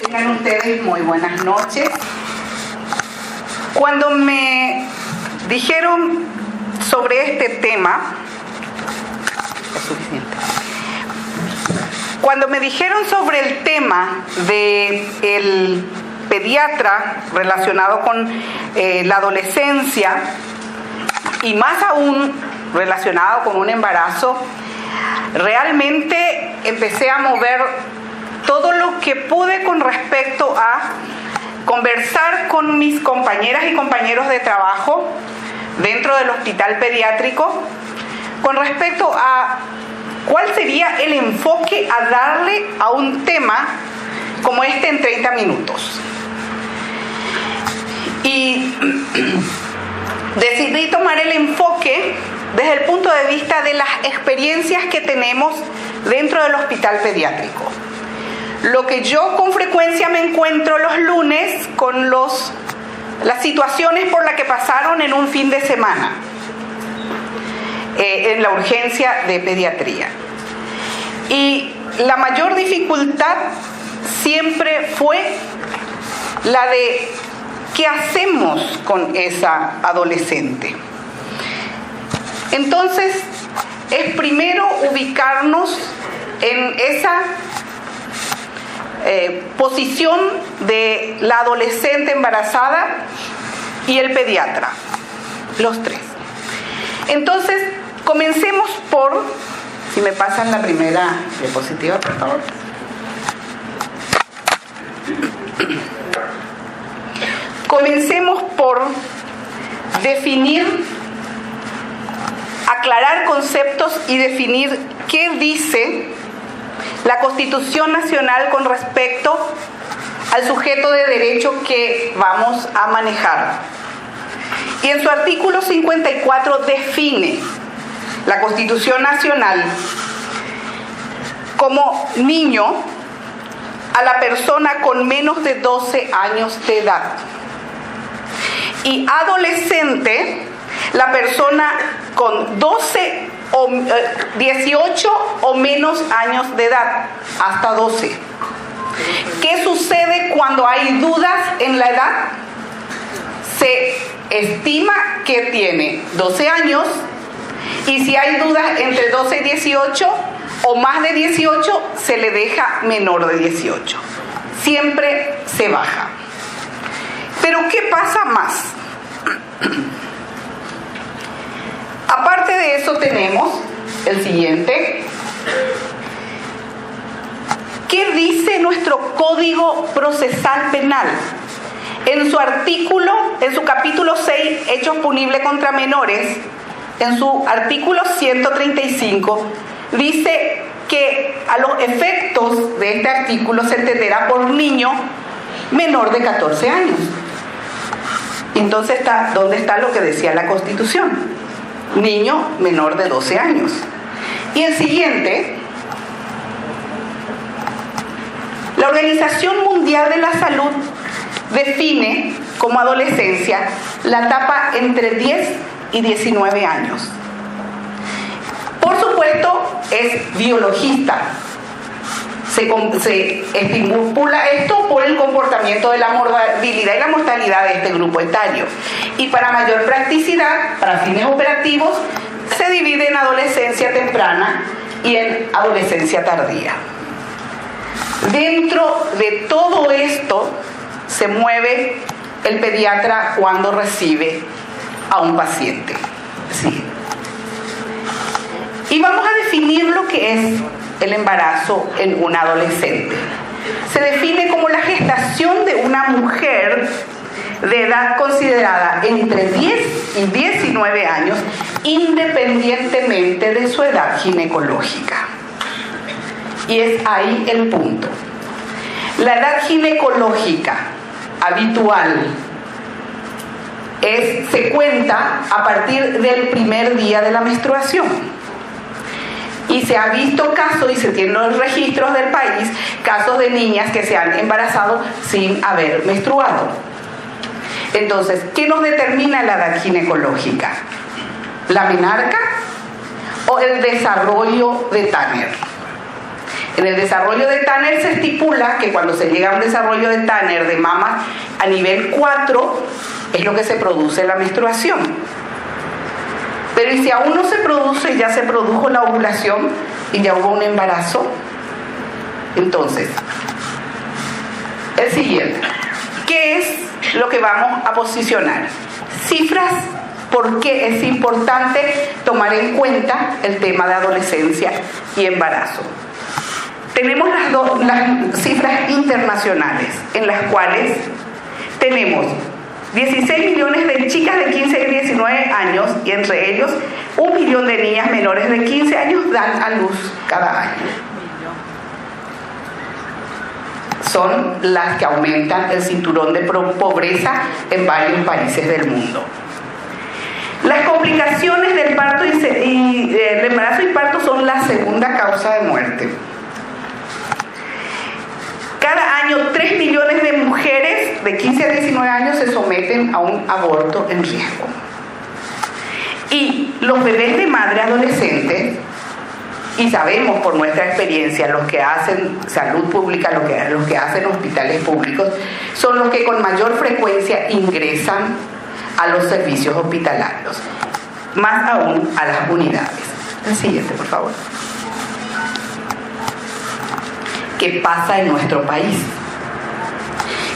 Tengan ustedes muy buenas noches. Cuando me dijeron sobre este tema, es suficiente. Cuando me dijeron sobre el tema del pediatra relacionado con la adolescencia y más aún relacionado con un embarazo, realmente empecé a mover todo lo que pude con respecto a conversar con mis compañeras y compañeros de trabajo dentro del hospital pediátrico con respecto a cuál sería el enfoque a darle a un tema como este en 30 minutos. Y decidí tomar el enfoque desde el punto de vista de las experiencias que tenemos dentro del hospital pediátrico. Lo que yo con frecuencia me encuentro los lunes con las situaciones por las que pasaron en un fin de semana en la urgencia de pediatría. Y la mayor dificultad siempre fue la de ¿qué hacemos con esa adolescente? Entonces, es primero ubicarnos en esa posición de la adolescente embarazada y el pediatra, los tres. Entonces, comencemos por, si me pasan la primera diapositiva, por favor. Comencemos por definir, aclarar conceptos y definir qué dice la Constitución Nacional con respecto al sujeto de derecho que vamos a manejar. Y en su artículo 54 define la Constitución Nacional como niño a la persona con menos de 12 años de edad. Y adolescente, la persona con 18 o menos años de edad, hasta 12. ¿Qué sucede cuando hay dudas en la edad? Se estima que tiene 12 años y si hay dudas entre 12 y 18 o más de 18, se le deja menor de 18. Siempre se baja. Pero ¿qué pasa más? Aparte de eso tenemos el siguiente. ¿Qué dice nuestro Código Procesal Penal? En su artículo, en su capítulo 6, Hechos punibles contra menores, en su artículo 135, dice que a los efectos de este artículo se entenderá por niño menor de 14 años. Entonces, ¿dónde está lo que decía la Constitución? Niño menor de 12 años. Y el siguiente, la Organización Mundial de la Salud define como adolescencia la etapa entre 10 y 19 años. Por supuesto, es biologista. Se estipula esto por el comportamiento de la morbilidad y la mortalidad de este grupo etario. Y para mayor practicidad, para fines operativos, se divide en adolescencia temprana y en adolescencia tardía. Dentro de todo esto se mueve el pediatra cuando recibe a un paciente. Sí. Y vamos a definir lo que es el embarazo en un adolescente. Se define como la gestación de una mujer de edad considerada entre 10 y 19 años, independientemente de su edad ginecológica. Y es ahí el punto. La edad ginecológica habitual se cuenta a partir del primer día de la menstruación. Y se ha visto casos, y se tienen los registros del país, casos de niñas que se han embarazado sin haber menstruado. Entonces, ¿qué nos determina la edad ginecológica? ¿La menarca o el desarrollo de Tanner? En el desarrollo de Tanner se estipula que cuando se llega a un desarrollo de Tanner de mamas a nivel 4 es lo que se produce la menstruación. Pero ¿y si aún no se produce, ya se produjo la ovulación y ya hubo un embarazo? Entonces, el siguiente, ¿qué es lo que vamos a posicionar? Cifras, ¿por qué es importante tomar en cuenta el tema de adolescencia y embarazo? Tenemos las cifras internacionales, en las cuales tenemos 16 millones de chicas de 15 y 19 años, y entre ellos 1 millón de niñas menores de 15 años dan a luz cada año. Son las que aumentan el cinturón de pobreza en varios países del mundo. Las complicaciones del parto y del embarazo y parto son la segunda causa de muerte. Cada año 3 millones de mujeres de 15 a 19 años se someten a un aborto en riesgo. Y los bebés de madre adolescente, y sabemos por nuestra experiencia, los que hacen salud pública, los que hacen hospitales públicos, son los que con mayor frecuencia ingresan a los servicios hospitalarios, más aún a las unidades. El siguiente, por favor. ¿Qué pasa en nuestro país?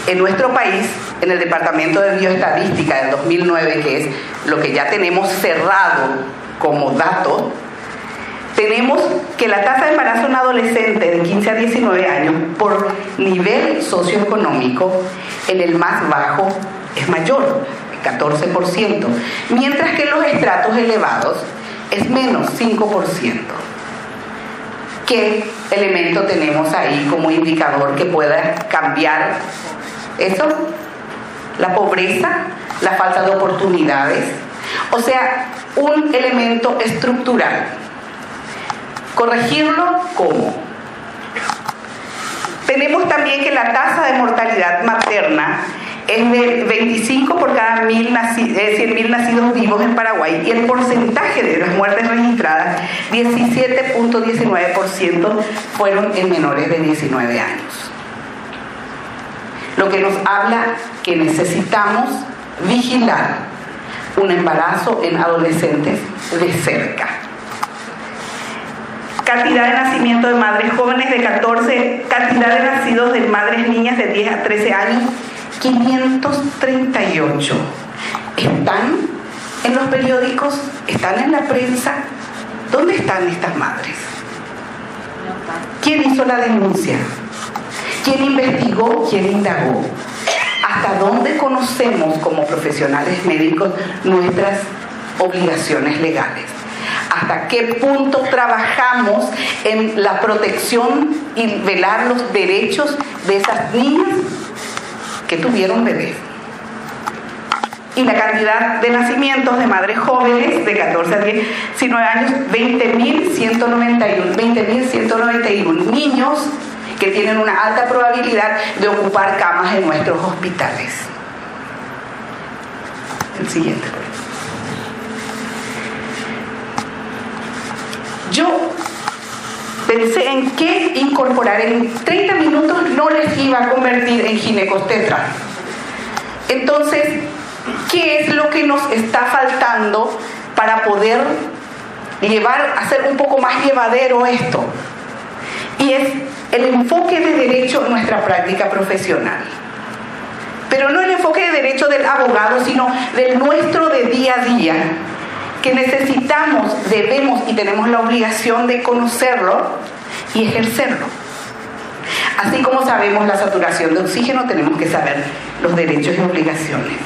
En nuestro país, en el Departamento de Bioestadística del 2009, que es lo que ya tenemos cerrado como dato, tenemos que la tasa de embarazo en adolescentes de 15 a 19 años por nivel socioeconómico, en el más bajo es mayor, 14%, mientras que en los estratos elevados es menos, 5%. ¿Qué elemento tenemos ahí como indicador que pueda cambiar eso? La pobreza, la falta de oportunidades, o sea, un elemento estructural. ¿Corregirlo cómo? Tenemos también que la tasa de mortalidad materna es de 25 por cada 100.000 nacidos vivos en Paraguay, y el porcentaje de las muertes registradas, 17.19%, fueron en menores de 19 años. Lo que nos habla que necesitamos vigilar un embarazo en adolescentes de cerca. Cantidad de nacimiento de madres jóvenes de 14, cantidad de nacidos de madres niñas de 10 a 13 años, 538. ¿Están en los periódicos? ¿Están en la prensa? ¿Dónde están estas madres? ¿Quién hizo la denuncia? ¿Quién investigó? ¿Quién indagó? ¿Hasta dónde conocemos como profesionales médicos nuestras obligaciones legales? ¿Hasta qué punto trabajamos en la protección y velar los derechos de esas niñas que tuvieron bebés? Y la cantidad de nacimientos de madres jóvenes de 14 a 19 años, 20.191 niños que tienen una alta probabilidad de ocupar camas en nuestros hospitales. El siguiente. Yo pensé en qué incorporar. En 30 minutos no les iba a convertir en ginecostetra. Entonces, ¿qué es lo que nos está faltando para poder hacer un poco más llevadero esto? Y es el enfoque de derecho en nuestra práctica profesional. Pero no el enfoque de derecho del abogado, sino del nuestro de día a día, que necesitamos, debemos y tenemos la obligación de conocerlo y ejercerlo. Así como sabemos la saturación de oxígeno, tenemos que saber los derechos y obligaciones.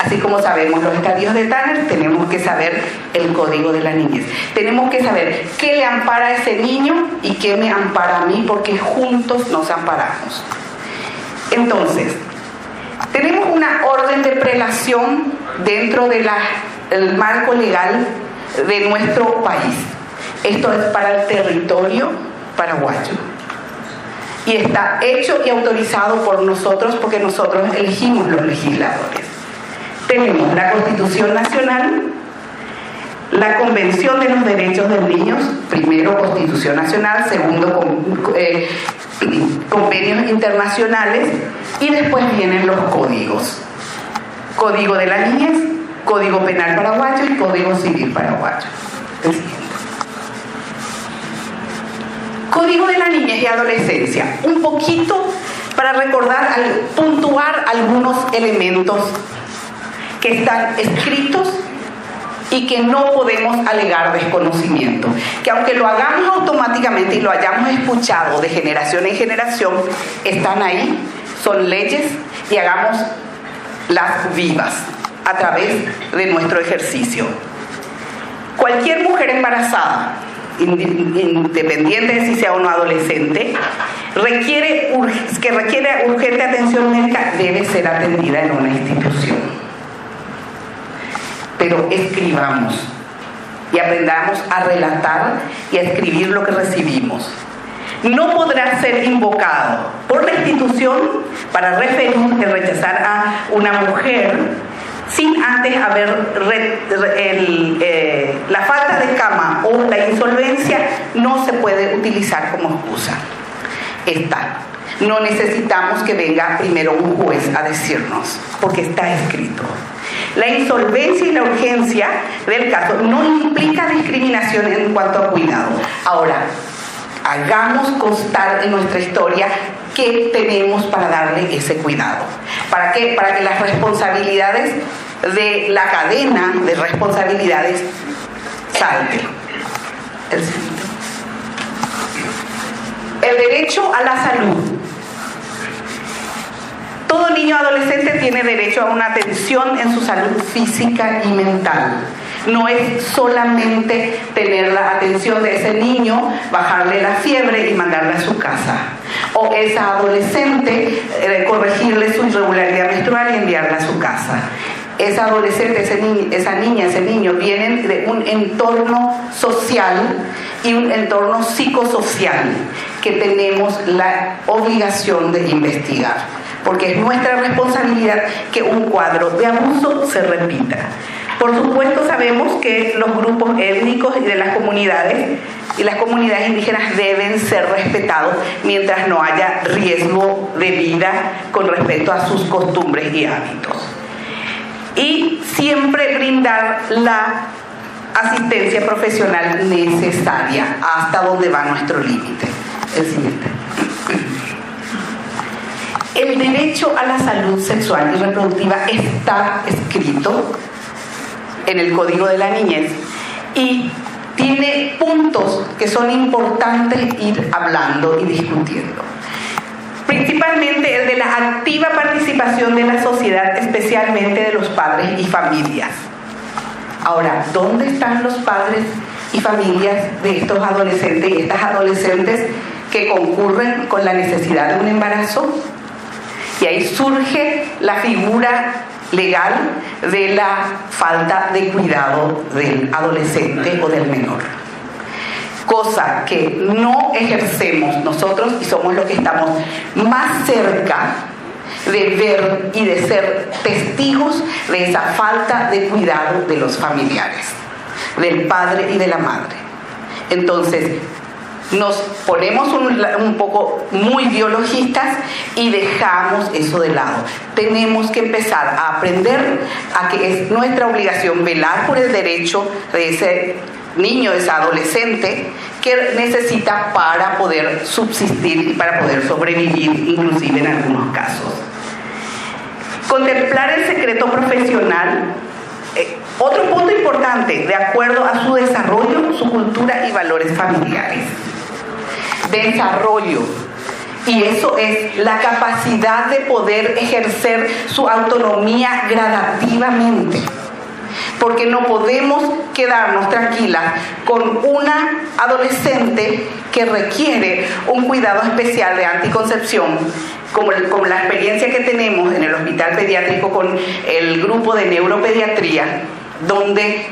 Así como sabemos los estadios de Tanner, tenemos que saber el código de la niñez. Tenemos que saber qué le ampara a ese niño y qué me ampara a mí, porque juntos nos amparamos. Entonces, tenemos una orden de prelación dentro del marco legal de nuestro país. Esto es para el territorio paraguayo. Y está hecho y autorizado por nosotros, porque nosotros elegimos los legisladores. Tenemos la Constitución Nacional, la Convención de los Derechos del Niño, primero Constitución Nacional, segundo convenios internacionales, y después vienen los códigos. Código de la Niñez, Código Penal Paraguayo y Código Civil Paraguayo. El siguiente. Código de la Niñez y Adolescencia. Un poquito para recordar, puntuar algunos elementos que están escritos y que no podemos alegar desconocimiento. Que aunque lo hagamos automáticamente y lo hayamos escuchado de generación en generación, están ahí, son leyes, y hagamos las vivas a través de nuestro ejercicio. Cualquier mujer embarazada, independiente de si sea o no adolescente, que requiere urgente atención médica, debe ser atendida en una institución. Pero escribamos y aprendamos a relatar y a escribir lo que recibimos. No podrá ser invocado por la institución para rechazar a una mujer sin antes haber la falta de cama o la insolvencia no se puede utilizar como excusa. No necesitamos que venga primero un juez a decirnos, porque está escrito. La insolvencia y la urgencia del caso no implica discriminación en cuanto a cuidado. Ahora, hagamos constar en nuestra historia qué tenemos para darle ese cuidado. ¿Para qué? Para que las responsabilidades de la cadena de responsabilidades salten. El derecho a la salud. Todo niño adolescente tiene derecho a una atención en su salud física y mental. No es solamente tener la atención de ese niño, bajarle la fiebre y mandarle a su casa. O esa adolescente, corregirle su irregularidad menstrual y enviarla a su casa. Esa adolescente, esa niña, ese niño vienen de un entorno social y un entorno psicosocial que tenemos la obligación de investigar. Porque es nuestra responsabilidad que un cuadro de abuso se repita. Por supuesto, sabemos que los grupos étnicos y de las comunidades y las comunidades indígenas deben ser respetados mientras no haya riesgo de vida con respecto a sus costumbres y hábitos. Y siempre brindar la asistencia profesional necesaria hasta donde va nuestro límite. El siguiente. El derecho a la salud sexual y reproductiva está escrito en el Código de la Niñez y tiene puntos que son importantes ir hablando y discutiendo. Principalmente el de la activa participación de la sociedad, especialmente de los padres y familias. Ahora, ¿dónde están los padres y familias de estos adolescentes y estas adolescentes que concurren con la necesidad de un embarazo? Y ahí surge la figura legal de la falta de cuidado del adolescente o del menor. Cosa que no ejercemos nosotros y somos los que estamos más cerca de ver y de ser testigos de esa falta de cuidado de los familiares, del padre y de la madre. Entonces, nos ponemos un poco muy biologistas y dejamos eso de lado. Tenemos que empezar a aprender a que es nuestra obligación velar por el derecho de ese niño, de ese adolescente que necesita para poder subsistir y para poder sobrevivir, inclusive en algunos casos. Contemplar el secreto profesional. Otro punto importante, de acuerdo a su desarrollo, su cultura y valores familiares. Desarrollo, y eso es la capacidad de poder ejercer su autonomía gradativamente, porque no podemos quedarnos tranquilas con una adolescente que requiere un cuidado especial de anticoncepción, como la experiencia que tenemos en el hospital pediátrico con el grupo de neuropediatría, donde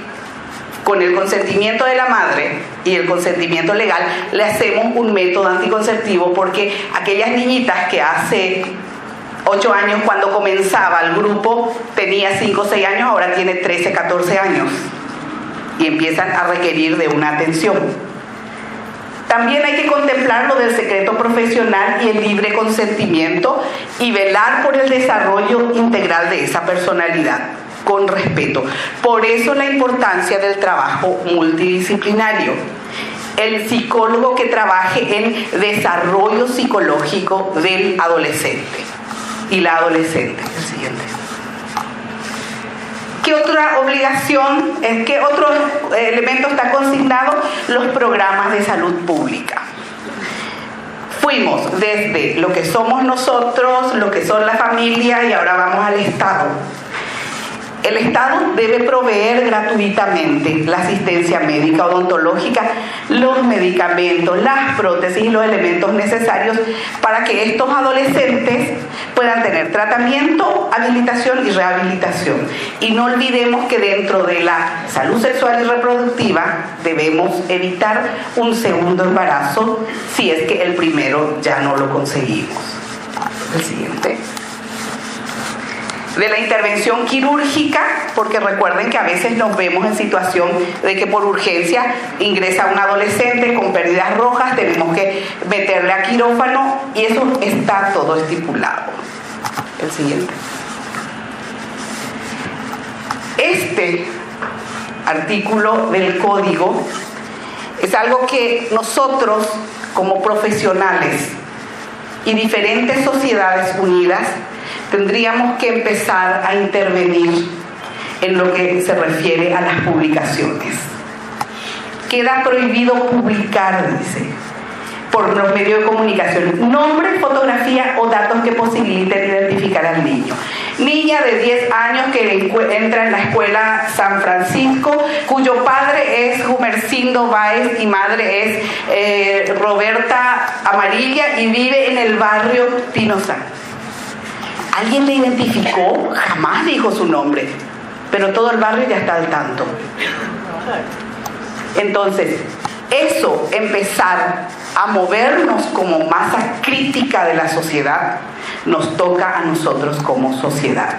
con el consentimiento de la madre y el consentimiento legal le hacemos un método anticonceptivo, porque aquellas niñitas que hace 8 años cuando comenzaba el grupo tenía 5 o 6 años, ahora tiene 13, 14 años y empiezan a requerir de una atención. También hay que contemplar lo del secreto profesional y el libre consentimiento y velar por el desarrollo integral de esa personalidad con respeto. Por eso la importancia del trabajo multidisciplinario. El psicólogo que trabaje en desarrollo psicológico del adolescente y la adolescente. El siguiente. ¿Qué otra obligación, qué otro elemento está consignado? Los programas de salud pública. Fuimos desde lo que somos nosotros, lo que son la familia y ahora vamos al Estado. El Estado debe proveer gratuitamente la asistencia médica odontológica, los medicamentos, las prótesis y los elementos necesarios para que estos adolescentes puedan tener tratamiento, habilitación y rehabilitación. Y no olvidemos que dentro de la salud sexual y reproductiva debemos evitar un segundo embarazo si es que el primero ya no lo conseguimos. El siguiente. De la intervención quirúrgica, porque recuerden que a veces nos vemos en situación de que por urgencia ingresa un adolescente con pérdidas rojas, tenemos que meterle a quirófano y eso está todo estipulado. El siguiente. Este artículo del código es algo que nosotros como profesionales y diferentes sociedades unidas tendríamos que empezar a intervenir en lo que se refiere a las publicaciones. Queda prohibido publicar, dice, por los medios de comunicación, nombre, fotografía o datos que posibiliten identificar al niño. Niña de 10 años que entra en la escuela San Francisco, cuyo padre es Gumercindo Báez y madre es Roberta Amarilla y vive en el barrio Tinosa. ¿Alguien le identificó? Jamás dijo su nombre, pero todo el barrio ya está al tanto. Entonces, eso, empezar a movernos como masa crítica de la sociedad, nos toca a nosotros como sociedad.